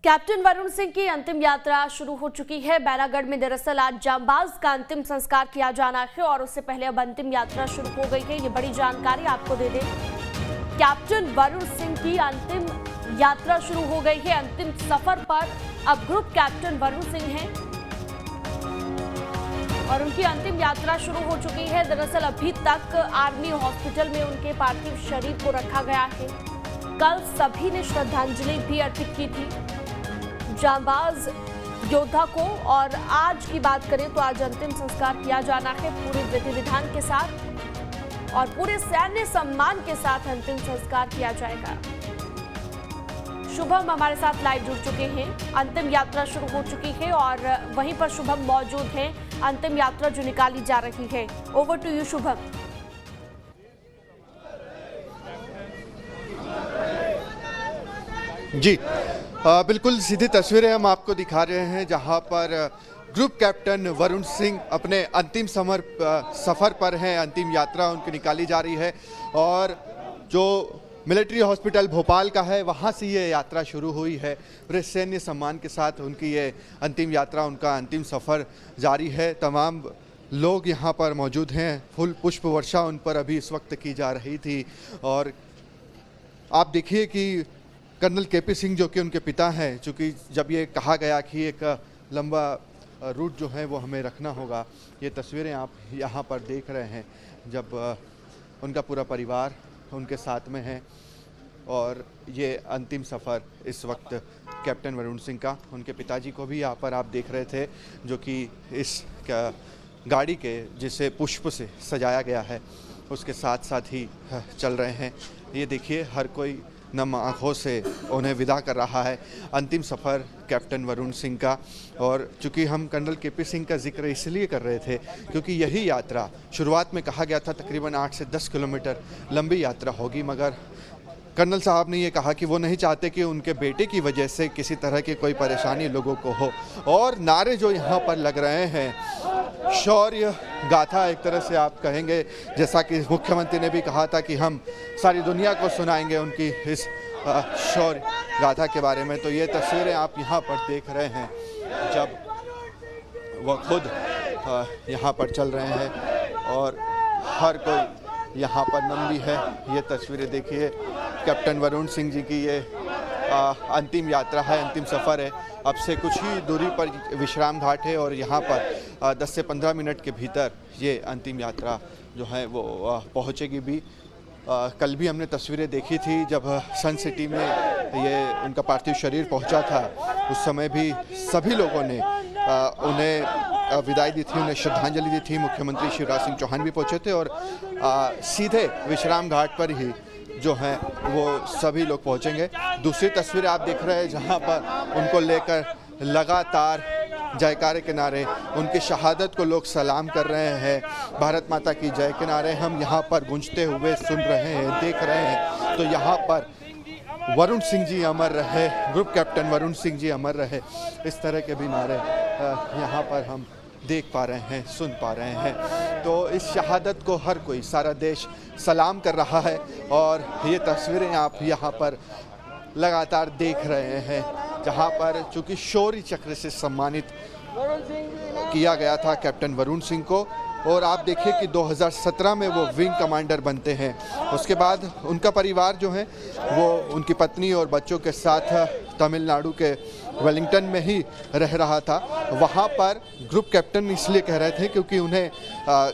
Captain Varun Singh की अंतिम यात्रा शुरू हो चुकी है। बैरागढ़ में दरअसल आज जांबाज का अंतिम संस्कार किया जाना है और उससे पहले अब अंतिम यात्रा शुरू हो गई है। ये बड़ी जानकारी आपको दे दें, कैप्टन वरुण सिंह की अंतिम यात्रा शुरू हो गई है। अंतिम सफर पर अब ग्रुप कैप्टन वरुण सिंह हैं और उनकी अंतिम यात्रा शुरू हो चुकी है। दरअसल अभी तक आर्मी हॉस्पिटल में उनके पार्थिव शरीर को रखा गया है। कल सभी ने श्रद्धांजलि भी अर्पित की थी जांबाज योद्धा को, और आज की बात करें तो आज अंतिम संस्कार किया जाना है पूरे विधि विधान के साथ और पूरे सैन्य सम्मान के साथ अंतिम संस्कार किया जाएगा। शुभम हमारे साथ लाइव जुड़ चुके हैं। अंतिम यात्रा शुरू हो चुकी है और वहीं पर शुभम मौजूद हैं। अंतिम यात्रा जो निकाली जा रही है, ओवर टू यू शुभम। जी बिल्कुल सीधी तस्वीरें हम आपको दिखा रहे हैं जहां पर ग्रुप कैप्टन वरुण सिंह अपने अंतिम सफ़र पर हैं। अंतिम यात्रा उनकी निकाली जा रही है और जो मिलिट्री हॉस्पिटल भोपाल का है वहां से ये यात्रा शुरू हुई है। पूरे सैन्य सम्मान के साथ उनकी ये अंतिम यात्रा, उनका अंतिम सफ़र जारी है। तमाम लोग यहाँ पर मौजूद हैं। फुल पुष्प वर्षा उन पर अभी इस वक्त की जा रही थी और आप देखिए कि कर्नल केपी सिंह जो कि उनके पिता हैं, चूँकि जब ये कहा गया कि एक लंबा रूट जो है वो हमें रखना होगा, ये तस्वीरें आप यहाँ पर देख रहे हैं जब उनका पूरा परिवार उनके साथ में है और ये अंतिम सफ़र इस वक्त कैप्टन वरुण सिंह का, उनके पिताजी को भी यहाँ पर आप देख रहे थे जो कि इस गाड़ी के जिसे पुष्प से सजाया गया है उसके साथ साथ ही चल रहे हैं। ये देखिए हर कोई नम आँखों से उन्हें विदा कर रहा है। अंतिम सफ़र कैप्टन वरुण सिंह का, और चूँकि हम कर्नल केपी सिंह का जिक्र इसलिए कर रहे थे क्योंकि यही यात्रा शुरुआत में कहा गया था तकरीबन 8 से 10 किलोमीटर लंबी यात्रा होगी, मगर कर्नल साहब ने ये कहा कि वो नहीं चाहते कि उनके बेटे की वजह से किसी तरह की कोई परेशानी लोगों को हो। और नारे जो यहाँ पर लग रहे हैं, शौर्य गाथा एक तरह से आप कहेंगे, जैसा कि मुख्यमंत्री ने भी कहा था कि हम सारी दुनिया को सुनाएंगे उनकी इस शौर्य गाथा के बारे में। तो ये तस्वीरें आप यहाँ पर देख रहे हैं जब वह खुद यहाँ पर चल रहे हैं और हर कोई यहाँ पर नम भी है। ये तस्वीरें देखिए, कैप्टन वरुण सिंह जी की ये अंतिम यात्रा है, अंतिम सफ़र है। अब से कुछ ही दूरी पर विश्राम घाट है और यहाँ पर 10 से 15 मिनट के भीतर ये अंतिम यात्रा जो है वो पहुँचेगी भी। कल भी हमने तस्वीरें देखी थी जब सन सिटी में ये उनका पार्थिव शरीर पहुँचा था, उस समय भी सभी लोगों ने उन्हें विदाई दी थी, उन्हें श्रद्धांजलि दी थी। मुख्यमंत्री शिवराज सिंह चौहान भी पहुँचे थे और सीधे विश्राम घाट पर ही जो हैं वो सभी लोग पहुंचेंगे। दूसरी तस्वीर आप देख रहे हैं जहां पर उनको लेकर लगातार जयकारे के नारे, उनकी शहादत को लोग सलाम कर रहे हैं। भारत माता की जय के नारे हम यहाँ पर गूंजते हुए सुन रहे हैं, देख रहे हैं। तो यहाँ पर वरुण सिंह जी अमर रहे, ग्रुप कैप्टन वरुण सिंह जी अमर रहे, इस तरह के भी नारे यहाँ पर हम देख पा रहे हैं, सुन पा रहे हैं। तो इस शहादत को हर कोई, सारा देश सलाम कर रहा है और ये तस्वीरें आप यहाँ पर लगातार देख रहे हैं जहाँ पर चूँकि शौर्य चक्र से सम्मानित किया गया था कैप्टन वरुण सिंह को। और आप देखिए कि 2017 में वो विंग कमांडर बनते हैं। उसके बाद उनका परिवार जो है वो उनकी पत्नी और बच्चों के साथ तमिलनाडु के वेलिंगटन में ही रह रहा था। वहाँ पर ग्रुप कैप्टन इसलिए कह रहे थे क्योंकि उन्हें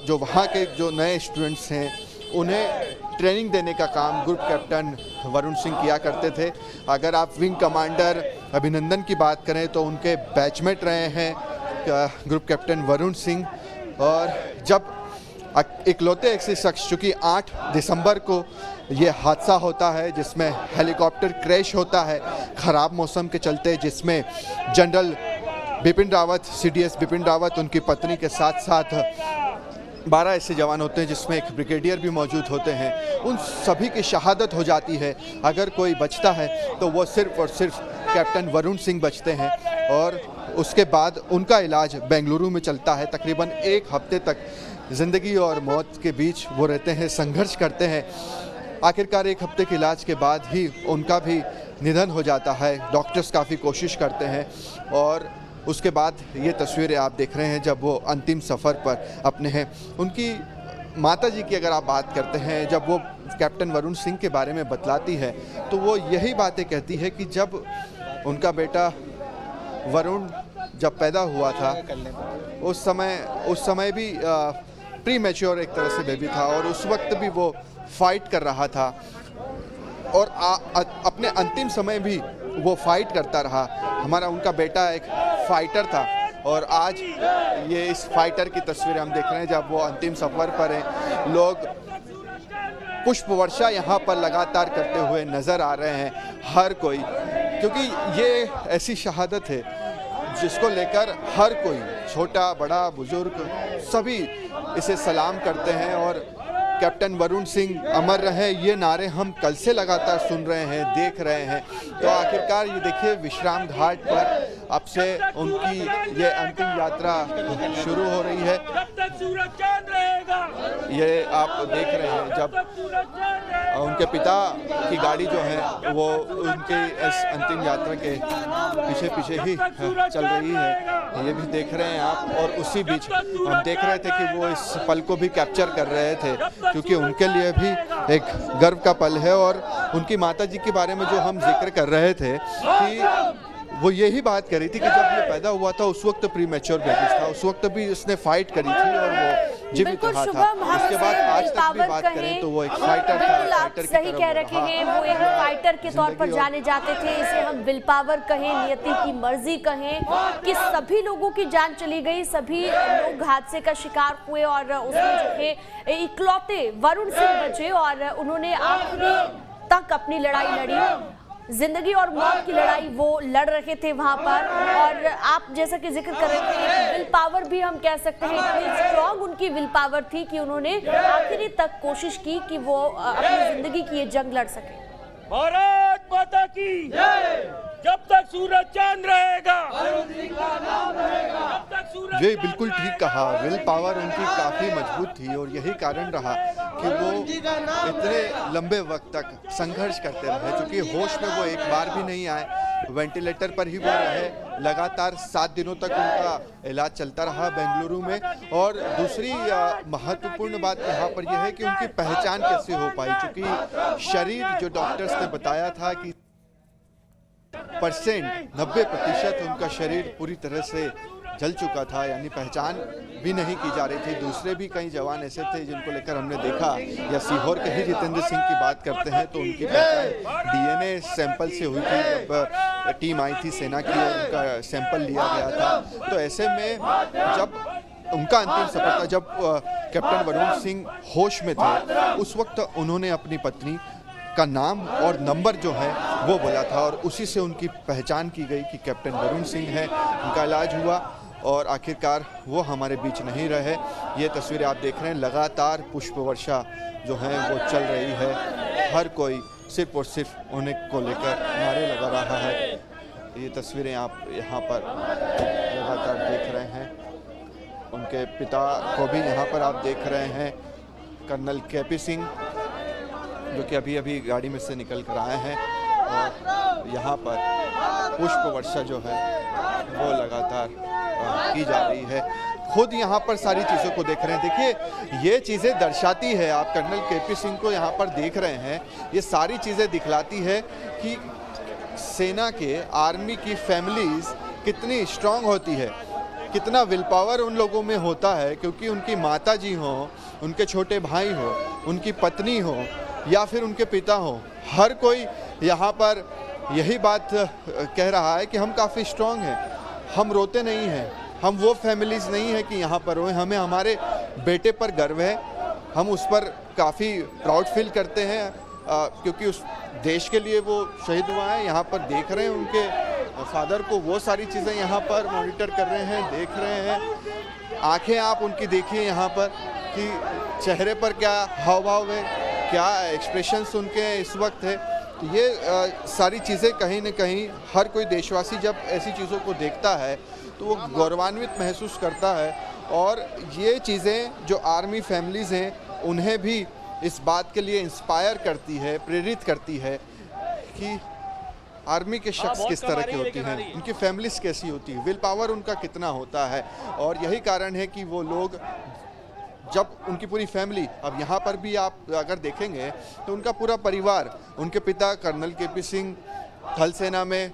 जो वहाँ के जो नए स्टूडेंट्स हैं उन्हें ट्रेनिंग देने का काम ग्रुप कैप्टन वरुण सिंह किया करते थे। अगर आप विंग कमांडर अभिनंदन की बात करें तो उनके बैचमेट रहे हैं ग्रुप कैप्टन वरुण सिंह। और जब इकलौते ऐसे शख्स, चूँकि 8 दिसंबर को ये हादसा होता है जिसमें हेलीकॉप्टर क्रैश होता है ख़राब मौसम के चलते, जिसमें जनरल बिपिन रावत, CDS बिपिन रावत, उनकी पत्नी के साथ साथ 12 ऐसे जवान होते हैं जिसमें एक ब्रिगेडियर भी मौजूद होते हैं। उन सभी की शहादत हो जाती है। अगर कोई बचता है तो वो सिर्फ़ और सिर्फ कैप्टन वरुण सिंह बचते हैं और उसके बाद उनका इलाज बेंगलुरु में चलता है। तकरीबन 1 हफ्ते तक ज़िंदगी और मौत के बीच वो रहते हैं, संघर्ष करते हैं। आखिरकार 1 हफ्ते के इलाज के बाद ही उनका भी निधन हो जाता है। डॉक्टर्स काफ़ी कोशिश करते हैं और उसके बाद ये तस्वीरें आप देख रहे हैं जब वो अंतिम सफ़र पर अपने हैं। उनकी माता जी की अगर आप बात करते हैं, जब वो कैप्टन वरुण सिंह के बारे में बतलाती है तो वो यही बातें कहती है कि जब उनका बेटा वरुण जब पैदा हुआ था उस समय भी प्री मैच्योर एक तरह से बेबी था और उस वक्त भी वो फाइट कर रहा था और अपने अंतिम समय भी वो फाइट करता रहा। उनका बेटा एक फाइटर था और आज ये इस फाइटर की तस्वीरें हम देख रहे हैं जब वो अंतिम सफ़र पर हैं। लोग पुष्प वर्षा यहाँ पर लगातार करते हुए नज़र आ रहे हैं हर कोई, क्योंकि ये ऐसी शहादत है जिसको लेकर हर कोई, छोटा बड़ा बुजुर्ग, सभी इसे सलाम करते हैं। और कैप्टन वरुण सिंह अमर रहे, ये नारे हम कल से लगातार सुन रहे हैं, देख रहे हैं। तो आखिरकार ये देखिए विश्राम घाट पर अब से उनकी ये अंतिम यात्रा शुरू हो रही है। ये आप देख रहे हैं जब उनके पिता की गाड़ी जो है वो उनके इस अंतिम यात्रा के पीछे पीछे ही चल रही है, ये भी देख रहे हैं आप। और उसी बीच हम देख रहे थे कि वो इस पल को भी कैप्चर कर रहे थे, क्योंकि उनके लिए भी एक गर्व का पल है। और उनकी माताजी के बारे में जो हम जिक्र कर रहे थे कि वो यही बात करी थी कि जब ये पैदा हुआ था उस वक्त प्री मैच्योर बेबी था, उस वक्त भी उसने फाइट करी थी और वो जीवित रहा था। उसके बाद आज तक भी बात करें तो वो एक फाइटर था। आप सही कह रहे हैं, वो एक फाइटर के तौर पर जाने जाते थे। इसे हम विल पावर कहें, नियति की मर्जी कहें, कि सभी लोगों की जान चली गई, सभी लोग हादसे का शिकार हुए और उसमें जो है इकलौते वरुण सिंह बचे और उन्होंने आखिरी तक अपनी लड़ाई लड़ी। जिंदगी और मौत की लड़ाई वो लड़ रहे थे वहां पर। और आप जैसा कि जिक्र कर रहे थे, विल पावर भी हम कह सकते हैं, इतनी स्ट्रॉन्ग उनकी विल पावर थी कि उन्होंने आखिरी तक कोशिश की कि वो अपनी जिंदगी की ये जंग लड़ सके। भारत माता की जब तक सूरज चांद रहेगा, ये बिल्कुल ठीक कहा। विल पावर उनकी काफ़ी मजबूत थी और यही कारण रहा कि वो इतने लंबे वक्त तक संघर्ष करते रहे। क्योंकि होश में वो एक बार भी नहीं आए, वेंटिलेटर पर ही वो रहे। लगातार 7 दिनों तक उनका इलाज चलता रहा बेंगलुरु में। और दूसरी महत्वपूर्ण बात यहाँ पर यह है कि उनकी पहचान कैसे हो पाई, क्योंकि शरीर जो डॉक्टर्स ने बताया था कि 90% उनका शरीर पूरी तरह से जल चुका था, यानी पहचान भी नहीं की जा रही थी। दूसरे भी कई जवान ऐसे थे जिनको लेकर हमने देखा, या सीहोर के ही जितेंद्र सिंह की बात करते हैं तो उनकी पहचान डीएनए सैंपल से हुई थी। जब टीम आई थी सेना की और उनका सैंपल लिया गया था, तो ऐसे में जब उनका अंतिम सफर था, जब कैप्टन वरुण सिंह होश में थे, उस वक्त उन्होंने अपनी पत्नी का नाम और नंबर जो है वो बोला था और उसी से उनकी पहचान की गई कि कैप्टन वरुण सिंह है। उनका इलाज हुआ और आखिरकार वो हमारे बीच नहीं रहे। ये तस्वीरें आप देख रहे हैं, लगातार पुष्प वर्षा जो है वो चल रही है। हर कोई सिर्फ और सिर्फ उन्हें को लेकर नारे लगा रहा है। ये तस्वीरें आप यहाँ पर लगातार देख रहे हैं। उनके पिता को भी यहाँ पर आप देख रहे हैं, कर्नल केपी सिंह, जो कि अभी अभी गाड़ी में से निकल कर आए हैं। और यहाँ पर पुष्प वर्षा जो है वो लगातार की जा रही है। खुद यहाँ पर सारी चीज़ों को देख रहे हैं। देखिए ये चीज़ें दर्शाती है, आप कर्नल केपी सिंह को यहाँ पर देख रहे हैं, ये सारी चीज़ें दिखलाती है कि सेना के, आर्मी की फैमिलीज़ कितनी स्ट्रांग होती है, कितना विल पावर उन लोगों में होता है। क्योंकि उनकी माता जी हो, उनके छोटे भाई हो, उनकी पत्नी हो या फिर उनके पिता हो, हर कोई यहाँ पर यही बात कह रहा है कि हम काफ़ी स्ट्रांग हैं, हम रोते नहीं हैं, हम वो फैमिलीज़ नहीं है कि यहाँ पर रोएं। हमें हमारे बेटे पर गर्व है, हम उस पर काफ़ी प्राउड फील करते हैं, क्योंकि उस देश के लिए वो शहीद हुआ है। यहाँ पर देख रहे हैं उनके फादर को, वो सारी चीज़ें यहाँ पर मॉनिटर कर रहे हैं, देख रहे हैं। आंखें आप उनकी देखिए यहाँ पर कि चेहरे पर क्या हाव भाव है, क्या एक्सप्रेशंस उनके इस वक्त है। तो ये सारी चीज़ें कहीं न कहीं हर कोई देशवासी जब ऐसी चीज़ों को देखता है तो वो गौरवान्वित महसूस करता है। और ये चीज़ें जो आर्मी फैमिलीज़ हैं उन्हें भी इस बात के लिए इंस्पायर करती है, प्रेरित करती है कि आर्मी के शख्स किस तरह के होती हैं, उनकी फैमिलीज कैसी होती है, विल पावर उनका कितना होता है। और यही कारण है कि वो लोग जब उनकी पूरी फैमिली, अब यहाँ पर भी आप अगर देखेंगे तो उनका पूरा परिवार, उनके पिता कर्नल केपी सिंह थल सेना में,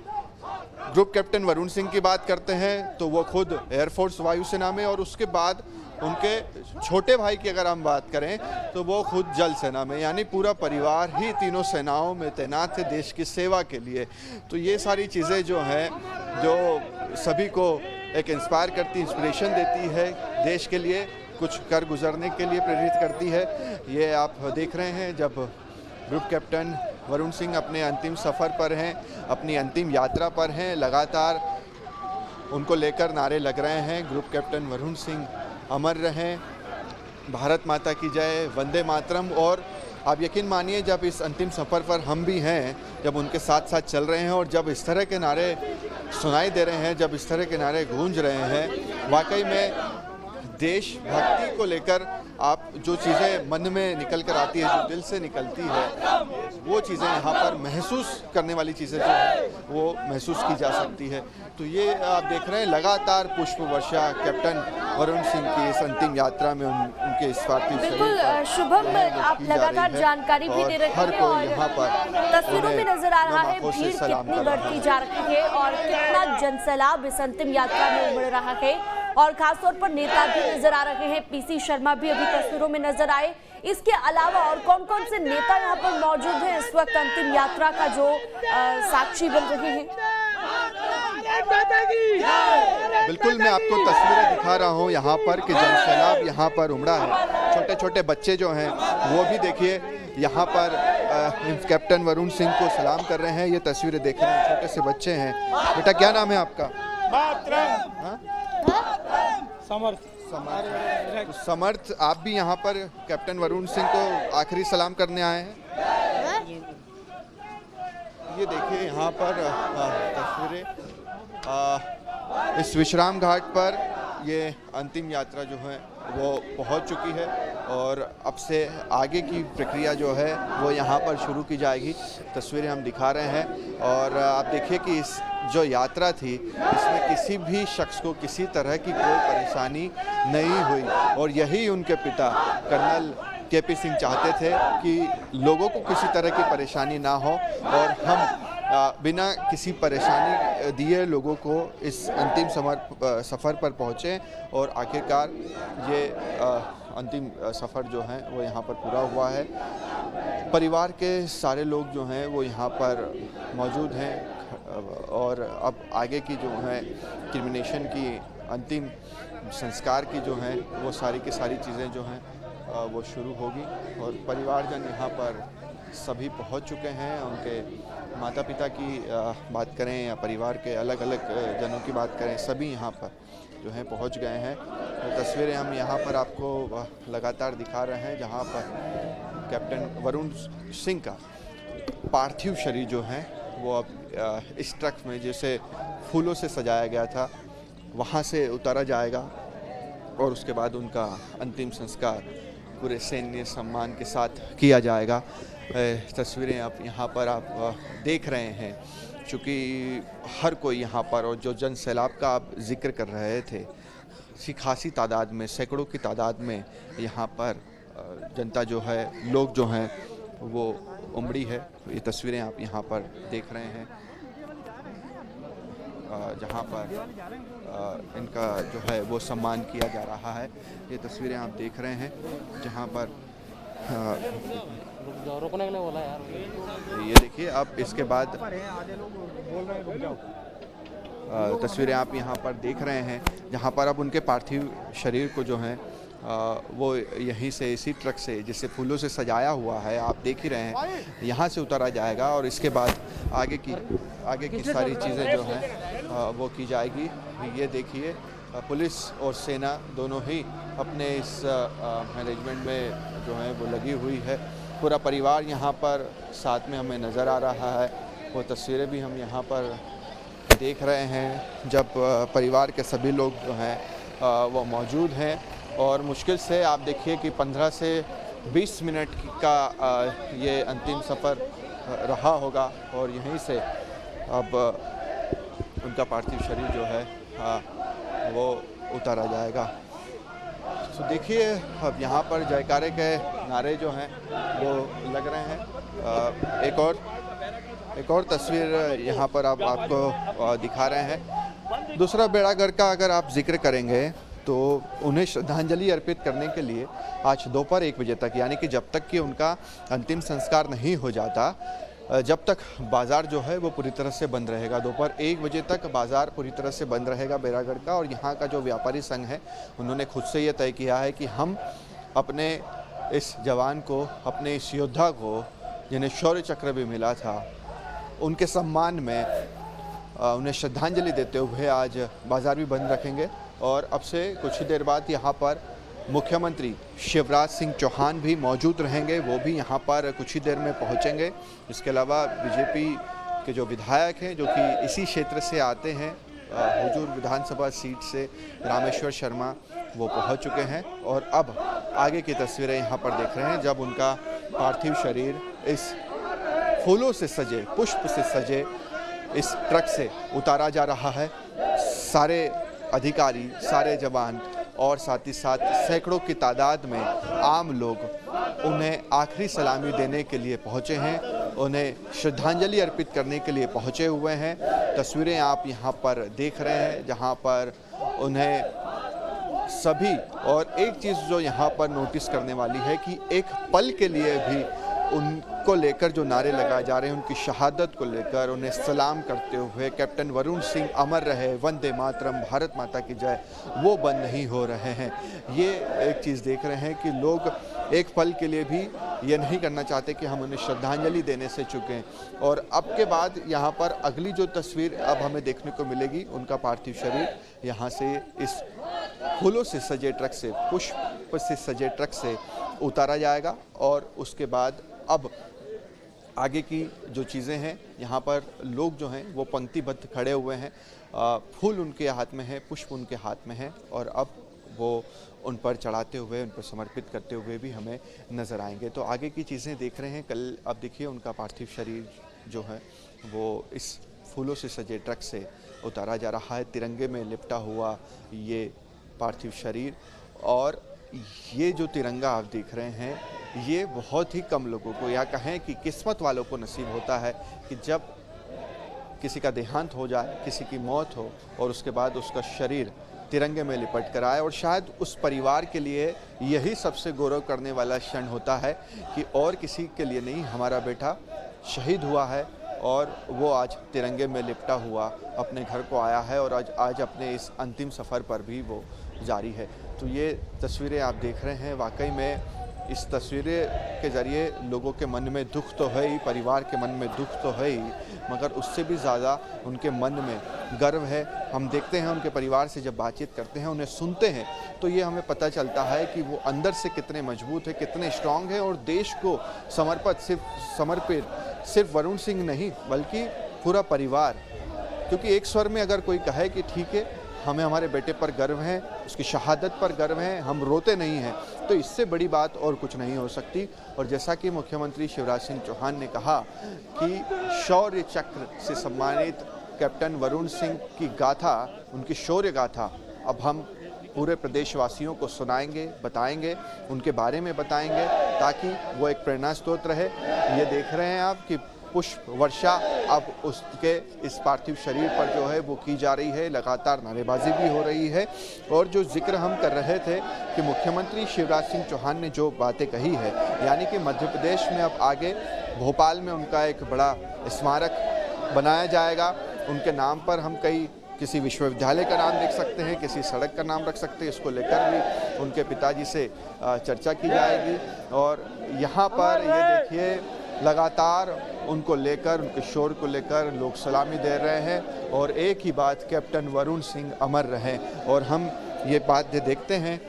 ग्रुप कैप्टन वरुण सिंह की बात करते हैं तो वो खुद एयरफोर्स वायुसेना में, और उसके बाद उनके छोटे भाई की अगर हम बात करें तो वो खुद जल सेना में, यानी पूरा परिवार ही तीनों सेनाओं में तैनात है देश की सेवा के लिए। तो ये सारी चीज़ें जो हैं, जो सभी को एक इंस्पायर करती, इंस्पिरेशन देती है, देश के लिए कुछ कर गुजरने के लिए प्रेरित करती है। ये आप देख रहे हैं जब ग्रुप कैप्टन वरुण सिंह अपने अंतिम सफ़र पर हैं, अपनी अंतिम यात्रा पर हैं, लगातार उनको लेकर नारे लग रहे हैं, ग्रुप कैप्टन वरुण सिंह अमर रहें, भारत माता की जय, वंदे मातरम। और आप यकीन मानिए जब इस अंतिम सफ़र पर हम भी हैं, जब उनके साथ साथ चल रहे हैं और जब इस तरह के नारे सुनाई दे रहे हैं, जब इस तरह के नारे गूंज रहे हैं, वाकई में देशभक्ति को लेकर आप जो चीज़ें मन में निकल कर आती है, जो दिल से निकलती है, वो चीज़ें यहाँ पर महसूस करने वाली चीज़ें जो है वो महसूस की जा सकती है। तो ये आप देख रहे हैं लगातार पुष्प वर्षा कैप्टन वरुण सिंह की इस अंतिम यात्रा में उनके इस पार्थिव शरीर बिल्कुल पर शुभम, आप लगातार जानकारी भी दे रहे हर हैं कोई और यहाँ पर तस्वीरों में नजर आ रहा है भीड़ कितनी बढ़ती जा रही है और कितना जनसैलाब इस अंतिम यात्रा में उमड़ रहा है। और खासतौर पर नेता भी नजर आ रहे हैं, पीसी शर्मा भी अभी तस्वीरों में नजर आए। इसके अलावा और कौन कौन से नेता यहाँ पर मौजूद हैं इस वक्त अंतिम यात्रा का जो साक्षी बन रहे हैं? बिल्कुल, मैं आपको तस्वीरें दिखा रहा हूँ यहाँ पर कि जनसैलाब यहाँ पर उमड़ा है। छोटे छोटे बच्चे जो हैं वो भी देखिए यहाँ पर कैप्टन वरुण सिंह को सलाम कर रहे हैं। ये तस्वीरें देख रहे हैं, छोटे से बच्चे हैं। बेटा क्या नाम है आपका? समर्थ। आप भी यहाँ पर कैप्टन वरुण सिंह को आखिरी सलाम करने आए हैं। ये देखिए यहाँ पर तस्वीरें इस विश्राम घाट पर ये अंतिम यात्रा जो है वो पहुंच चुकी है और अब से आगे की प्रक्रिया जो है वो यहाँ पर शुरू की जाएगी। तस्वीरें हम दिखा रहे हैं और आप देखिए कि इस जो यात्रा थी इसमें किसी भी शख्स को किसी तरह की कोई परेशानी नहीं हुई और यही उनके पिता कर्नल केपी सिंह चाहते थे कि लोगों को किसी तरह की परेशानी ना हो और हम बिना किसी परेशानी दिए लोगों को इस अंतिम सफ़र पर पहुँचे और आखिरकार ये अंतिम सफ़र जो है वो यहाँ पर पूरा हुआ है। परिवार के सारे लोग जो हैं वो यहाँ पर मौजूद हैं और अब आगे की जो है क्रिमिनेशन की अंतिम संस्कार की जो है वो सारी की सारी चीज़ें जो हैं वो शुरू होगी और परिवारजन यहाँ पर सभी पहुँच चुके हैं। उनके माता पिता की बात करें या परिवार के अलग अलग जनों की बात करें, सभी यहाँ पर जो है पहुँच गए हैं। तो तस्वीरें हम यहाँ पर आपको लगातार दिखा रहे हैं जहाँ पर कैप्टन वरुण सिंह का पार्थिव शरीर जो है वो अब इस ट्रक में जैसे फूलों से सजाया गया था वहाँ से उतारा जाएगा और उसके बाद उनका अंतिम संस्कार पूरे सैन्य सम्मान के साथ किया जाएगा। तस्वीरें आप यहाँ पर आप देख रहे हैं, चूँकि हर कोई यहाँ पर और जो जन सैलाब का आप जिक्र कर रहे थे, खासी तादाद में, सैकड़ों की तादाद में यहाँ पर जनता जो है, लोग जो हैं वो उमड़ी है। ये तस्वीरें आप यहाँ पर देख रहे हैं जहाँ पर इनका जो है वो सम्मान किया जा रहा है। ये तस्वीरें आप देख रहे हैं जहाँ पर रोकने के लिए बोला यार। ये देखिए आप इसके बाद तस्वीरें आप यहाँ पर देख रहे हैं जहाँ पर अब उनके पार्थिव शरीर को जो है वो यहीं से इसी ट्रक से जिससे फूलों से सजाया हुआ है आप देख ही रहे हैं, यहाँ से उतारा जाएगा और इसके बाद आगे की सारी चीज़ें जो हैं वो की जाएगी। ये देखिए पुलिस और सेना दोनों ही अपने इस मैनेजमेंट में जो है वो लगी हुई है। पूरा परिवार यहाँ पर साथ में हमें नज़र आ रहा है। वो तस्वीरें भी हम यहाँ पर देख रहे हैं जब परिवार के सभी लोग जो हैं वो मौजूद हैं और मुश्किल से आप देखिए कि 15 से 20 मिनट का ये अंतिम सफ़र रहा होगा और यहीं से अब उनका पार्थिव शरीर जो है वो उतारा जाएगा। तो देखिए अब यहाँ पर जयकारे के नारे जो हैं वो लग रहे हैं। एक और तस्वीर यहाँ पर आप आपको दिखा रहे हैं। दूसरा बेड़ागढ़ का अगर आप जिक्र करेंगे तो उन्हें श्रद्धांजलि अर्पित करने के लिए आज दोपहर 1 बजे तक, यानी कि जब तक कि उनका अंतिम संस्कार नहीं हो जाता, जब तक बाज़ार जो है वो पूरी तरह से बंद रहेगा। दोपहर 1 बजे तक बाज़ार पूरी तरह से बंद रहेगा बेड़ागढ़ का। और यहाँ का जो व्यापारी संघ है उन्होंने खुद से ये तय किया है कि हम अपने इस जवान को, अपने इस योद्धा को जिन्हें शौर्य चक्र भी मिला था, उनके सम्मान में उन्हें श्रद्धांजलि देते हुए आज बाज़ार भी बंद रखेंगे। और अब से कुछ ही देर बाद यहाँ पर मुख्यमंत्री शिवराज सिंह चौहान भी मौजूद रहेंगे, वो भी यहाँ पर कुछ ही देर में पहुँचेंगे। इसके अलावा बीजेपी के जो विधायक हैं जो कि इसी क्षेत्र से आते हैं, हुजूर विधानसभा सीट से रामेश्वर शर्मा, वो पहुँच चुके हैं। और अब आगे की तस्वीरें यहाँ पर देख रहे हैं जब उनका पार्थिव शरीर इस फूलों से सजे, पुष्प से सजे इस ट्रक से उतारा जा रहा है। सारे अधिकारी, सारे जवान और साथ ही साथ सैकड़ों की तादाद में आम लोग उन्हें आखिरी सलामी देने के लिए पहुंचे हैं, उन्हें श्रद्धांजलि अर्पित करने के लिए पहुंचे हुए हैं। तस्वीरें आप यहां पर देख रहे हैं जहां पर उन्हें सभी, और एक चीज़ जो यहां पर नोटिस करने वाली है कि एक पल के लिए भी उनको लेकर जो नारे लगाए जा रहे हैं, उनकी शहादत को लेकर उन्हें सलाम करते हुए कैप्टन वरुण सिंह अमर रहे, वंदे मातरम, भारत माता की जय, वो बंद नहीं हो रहे हैं। ये एक चीज़ देख रहे हैं कि लोग एक पल के लिए भी ये नहीं करना चाहते कि हम उन्हें श्रद्धांजलि देने से चुकें। और अब के बाद यहाँ पर अगली जो तस्वीर अब हमें देखने को मिलेगी, उनका पार्थिव शरीर यहाँ से इस फूलों से सजे ट्रक से, पुष्प से सजे ट्रक से उतारा जाएगा। और उसके बाद अब आगे की जो चीज़ें हैं, यहाँ पर लोग जो हैं वो पंक्तिबद्ध खड़े हुए हैं, फूल उनके हाथ में है, पुष्प उनके हाथ में है, और अब वो उन पर चढ़ाते हुए, उन पर समर्पित करते हुए भी हमें नज़र आएंगे। तो आगे की चीज़ें देख रहे हैं। कल अब देखिए उनका पार्थिव शरीर जो है वो इस फूलों से सजे ट्रक से उतारा जा रहा है, तिरंगे में लिपटा हुआ ये पार्थिव शरीर। और ये जो तिरंगा आप देख रहे हैं, ये बहुत ही कम लोगों को, या कहें कि किस्मत वालों को नसीब होता है कि जब किसी का देहांत हो जाए, किसी की मौत हो और उसके बाद उसका शरीर तिरंगे में लिपट कर आए। और शायद उस परिवार के लिए यही सबसे गौरव करने वाला क्षण होता है कि और किसी के लिए नहीं, हमारा बेटा शहीद हुआ है और वो आज तिरंगे में लिपटा हुआ अपने घर को आया है और आज अपने इस अंतिम सफ़र पर भी वो जारी है। तो ये तस्वीरें आप देख रहे हैं, वाकई में इस तस्वीरें के ज़रिए लोगों के मन में दुख तो है ही, परिवार के मन में दुख तो है ही, मगर उससे भी ज़्यादा उनके मन में गर्व है। हम देखते हैं उनके परिवार से जब बातचीत करते हैं, उन्हें सुनते हैं, तो ये हमें पता चलता है कि वो अंदर से कितने मजबूत है, कितने स्ट्रांग है। और देश को समर्पित सिर्फ वरुण सिंह नहीं बल्कि पूरा परिवार, क्योंकि एक स्वर में अगर कोई कहे कि ठीक है, हमें हमारे बेटे पर गर्व है, उसकी शहादत पर गर्व है, हम रोते नहीं हैं, तो इससे बड़ी बात और कुछ नहीं हो सकती। और जैसा कि मुख्यमंत्री शिवराज सिंह चौहान ने कहा कि शौर्य चक्र से सम्मानित कैप्टन वरुण सिंह की गाथा, उनकी शौर्य गाथा अब हम पूरे प्रदेशवासियों को सुनाएंगे, बताएंगे, उनके बारे में बताएंगे, ताकि वो एक प्रेरणा स्रोत रहे। ये देख रहे हैं आप कि पुष्प वर्षा अब उसके इस पार्थिव शरीर पर जो है वो की जा रही है, लगातार नारेबाजी भी हो रही है। और जो जिक्र हम कर रहे थे कि मुख्यमंत्री शिवराज सिंह चौहान ने जो बातें कही है, यानी कि मध्य प्रदेश में अब आगे भोपाल में उनका एक बड़ा स्मारक बनाया जाएगा, उनके नाम पर हम किसी विश्वविद्यालय का नाम लिख सकते हैं, किसी सड़क का नाम रख सकते हैं, इसको लेकर भी उनके पिताजी से चर्चा की जाएगी। और यहाँ पर ये देखिए लगातार उनको लेकर, उनके शोर को लेकर लोग सलामी दे रहे हैं और एक ही बात, कैप्टन वरुण सिंह अमर रहें। और हम ये बात देखते हैं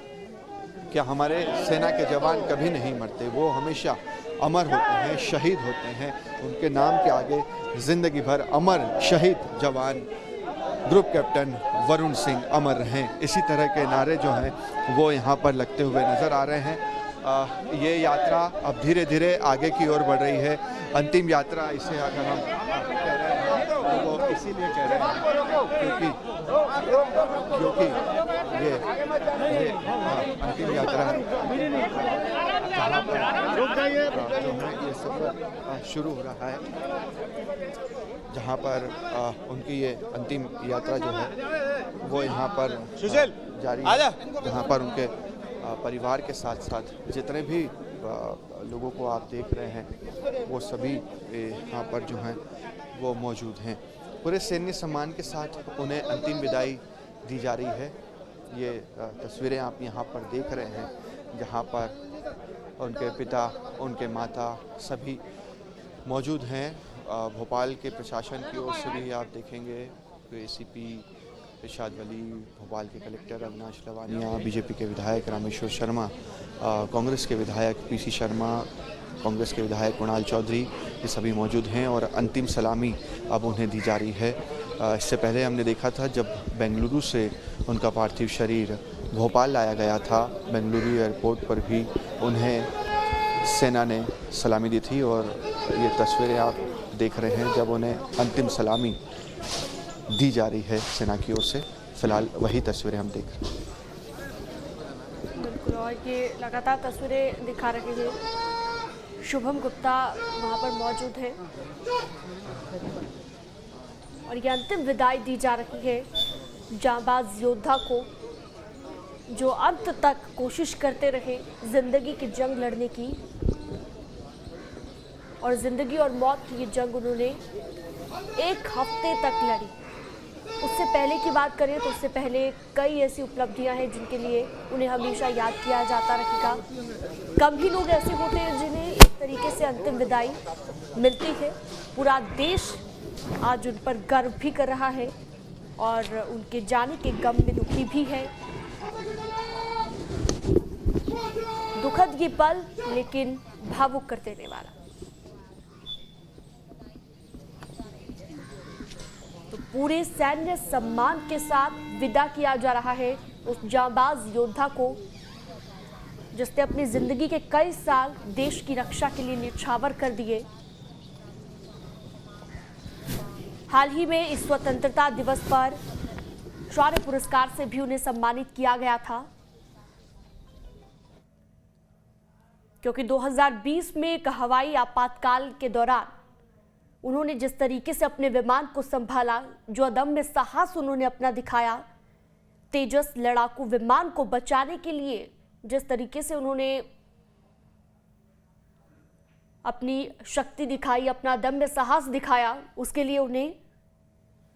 कि हमारे सेना के जवान कभी नहीं मरते, वो हमेशा अमर होते हैं, शहीद होते हैं। उनके नाम के आगे ज़िंदगी भर अमर शहीद जवान ग्रुप कैप्टन वरुण सिंह अमर रहें, इसी तरह के नारे जो हैं वो यहाँ पर लगते हुए नज़र आ रहे हैं। ये यात्रा अब धीरे धीरे आगे की ओर बढ़ रही है। अंतिम यात्रा इसे अगर हम कह रहे हैं वो इसीलिए कह रहे हैं क्योंकि ये अंतिम यात्रा जहाँ पर जो है ये सफ़र शुरू हो रहा है, जहाँ पर उनकी ये अंतिम यात्रा जो है वो यहाँ पर जारी है, जहाँ पर उनके परिवार के साथ साथ जितने भी लोगों को आप देख रहे हैं वो सभी यहाँ पर जो हैं वो मौजूद हैं। पूरे सैन्य सम्मान के साथ उन्हें अंतिम विदाई दी जा रही है। ये तस्वीरें आप यहाँ पर देख रहे हैं जहाँ पर उनके पिता, उनके माता सभी मौजूद हैं। भोपाल के प्रशासन की ओर से भी आप देखेंगे एसीपी इरशाद वली, भोपाल के कलेक्टर अविनाश लवानिया, बीजेपी के विधायक रामेश्वर शर्मा, कांग्रेस के विधायक पीसी शर्मा, कांग्रेस के विधायक कुणाल चौधरी, ये सभी मौजूद हैं और अंतिम सलामी अब उन्हें दी जा रही है। इससे पहले हमने देखा था जब बेंगलुरु से उनका पार्थिव शरीर भोपाल लाया गया था, बेंगलुरु एयरपोर्ट पर भी उन्हें सेना ने सलामी दी थी और ये तस्वीरें आप देख रहे हैं जब उन्हें अंतिम सलामी दी जा रही है सेना की ओर से। फिलहाल वही तस्वीरें हम देख रहे हैं। बिल्कुल, और ये लगातार तस्वीरें दिखा रहे हैं। शुभम गुप्ता वहाँ पर मौजूद है और ये अंतिम विदाई दी जा रही है जांबाज योद्धा को, जो अंत तक कोशिश करते रहे जिंदगी की जंग लड़ने की, और जिंदगी और मौत की ये जंग उन्होंने 1 हफ्ते तक लड़ी। उससे पहले की बात करें तो उससे पहले कई ऐसी उपलब्धियां हैं जिनके लिए उन्हें हमेशा याद किया जाता रहेगा। कम ही लोग ऐसे होते हैं जिन्हें इस तरीके से अंतिम विदाई मिलती है। पूरा देश आज उन पर गर्व भी कर रहा है और उनके जाने के गम में दुखी भी है। दुखद ये पल, लेकिन भावुक कर देने वाला। तो पूरे सैन्य सम्मान के साथ विदा किया जा रहा है उस जांबाज योद्धा को जिसने अपनी जिंदगी के कई साल देश की रक्षा के लिए न्यौछावर कर दिए। हाल ही में इस स्वतंत्रता दिवस पर शौर्य पुरस्कार से भी उन्हें सम्मानित किया गया था, क्योंकि 2020 में एक हवाई आपातकाल के दौरान उन्होंने जिस तरीके से अपने विमान को संभाला, जो अदम्य साहस उन्होंने अपना दिखाया, तेजस लड़ाकू विमान को बचाने के लिए जिस तरीके से उन्होंने अपनी शक्ति दिखाई, अपना अदम्य साहस दिखाया, उसके लिए उन्हें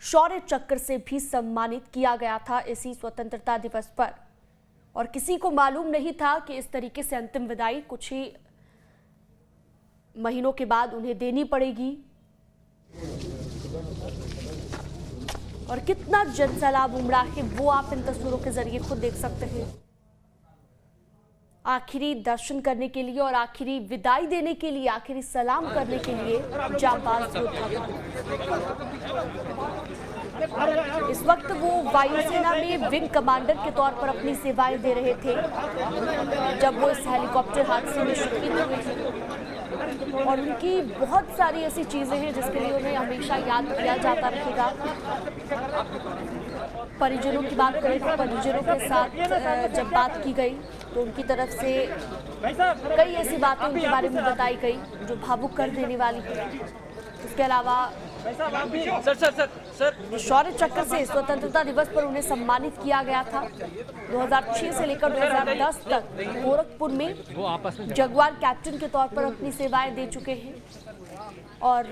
शौर्य चक्र से भी सम्मानित किया गया था इसी स्वतंत्रता दिवस पर। और किसी को मालूम नहीं था कि इस तरीके से अंतिम विदाई कुछ ही महीनों के बाद उन्हें देनी पड़ेगी। और कितना जनसैलाब उमड़ा है वो आप इन तस्वीरों के जरिए खुद देख सकते हैं। आखिरी दर्शन करने के लिए और आखिरी विदाई देने के लिए, आखिरी सलाम करने के लिए जांबाज योद्धा। इस वक्त वो वायुसेना में विंग कमांडर के तौर पर अपनी सेवाएं दे रहे थे जब वो इस हेलीकॉप्टर हादसे में शहीद हुए थे। और उनकी बहुत सारी ऐसी चीजें हैं जिसके लिए उन्हें हमेशा याद किया जाता रहेगा। परिजनों की बात करें तो परिजनों के साथ जब बात की गई तो उनकी तरफ से कई ऐसी बातें उनके बारे में बताई गई जो भावुक कर देने वाली है। इसके अलावा शौर्य चक्र से स्वतंत्रता दिवस पर उन्हें सम्मानित किया गया था। 2006 से लेकर 2010 तक गोरखपुर में जगुआर कैप्टन के तौर पर अपनी सेवाएं दे चुके हैं और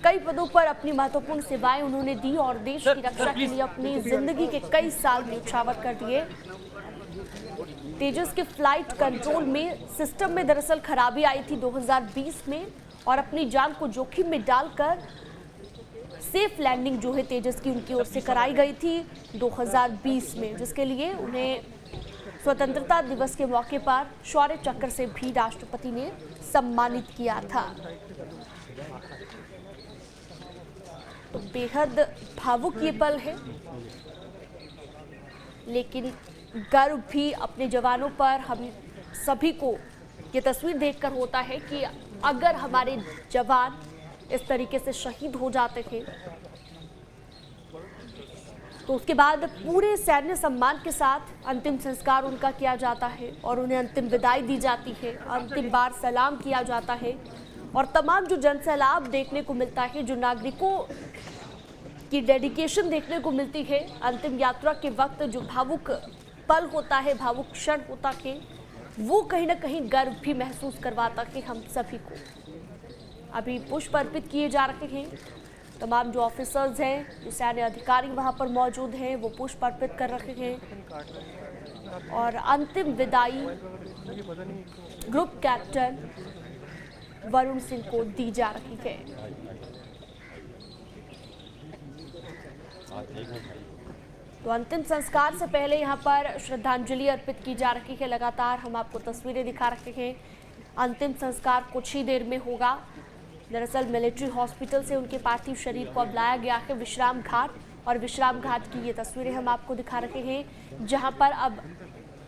कई पदों पर अपनी महत्वपूर्ण सेवाएं उन्होंने दी और देश की रक्षा के लिए अपनी जिंदगी के कई साल न्यौछावर कर दिए। तेजस के फ्लाइट कंट्रोल में सिस्टम में दरअसल खराबी आई थी 2020 में और अपनी जान को जोखिम में डालकर सेफ लैंडिंग जो है तेजस की उनकी ओर से कराई गई थी 2020 में, जिसके लिए उन्हें स्वतंत्रता दिवस के मौके पर शौर्य चक्र से भी राष्ट्रपति ने सम्मानित किया था। तो बेहद भावुक ये पल है, लेकिन गर्व भी अपने जवानों पर हम सभी को ये तस्वीर देखकर होता है कि अगर हमारे जवान इस तरीके से शहीद हो जाते थे तो उसके बाद पूरे सैन्य सम्मान के साथ अंतिम संस्कार उनका किया जाता है और उन्हें अंतिम विदाई दी जाती है, अंतिम बार सलाम किया जाता है। और तमाम जो जनसैलाब देखने को मिलता है, जो नागरिकों की डेडिकेशन देखने को मिलती है अंतिम यात्रा के वक्त, जो भावुक पल होता है, भावुक क्षण होता है, वो कहीं ना कहीं गर्व भी महसूस करवाता है हम सभी को। अभी पुष्प अर्पित किए जा रहे हैं, तमाम जो ऑफिसर्स हैं, जो सैन्य अधिकारी वहां पर मौजूद हैं, वो पुष्प अर्पित कर रहे हैं और अंतिम विदाई ग्रुप कैप्टन वरुण सिंह को दी जा रही है। तो अंतिम संस्कार से पहले यहाँ पर श्रद्धांजलि अर्पित की जा रही है। लगातार हम आपको तस्वीरें दिखा रहे हैं। अंतिम संस्कार कुछ ही देर में होगा। दरअसल मिलिट्री हॉस्पिटल से उनके पार्थिव शरीर को अब लाया गया है विश्राम घाट, और विश्राम घाट की ये तस्वीरें हम आपको दिखा रहे हैं जहां पर अब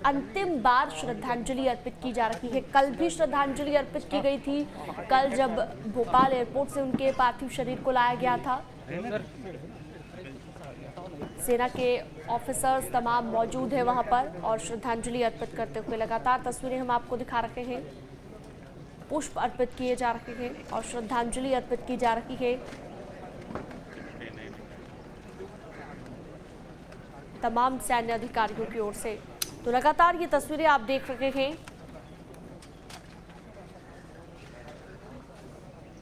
अंतिम बार श्रद्धांजलि अर्पित की जा रही है। कल भी श्रद्धांजलि अर्पित की गई थी, कल जब भोपाल एयरपोर्ट से उनके पार्थिव शरीर को लाया गया था। सेना के ऑफिसर्स तमाम मौजूद हैं वहां पर और श्रद्धांजलि अर्पित करते हुए लगातार तस्वीरें हम आपको दिखा रहे हैं। पुष्प अर्पित किए जा रहे हैं और श्रद्धांजलि अर्पित की जा रही है तमाम सैन्य अधिकारियों की ओर से। तो लगातार ये तस्वीरें आप देख रहे हैं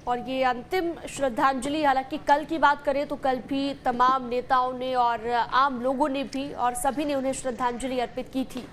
और ये अंतिम श्रद्धांजलि, हालांकि कल की बात करें तो कल भी तमाम नेताओं ने और आम लोगों ने भी और सभी ने उन्हें श्रद्धांजलि अर्पित की थी।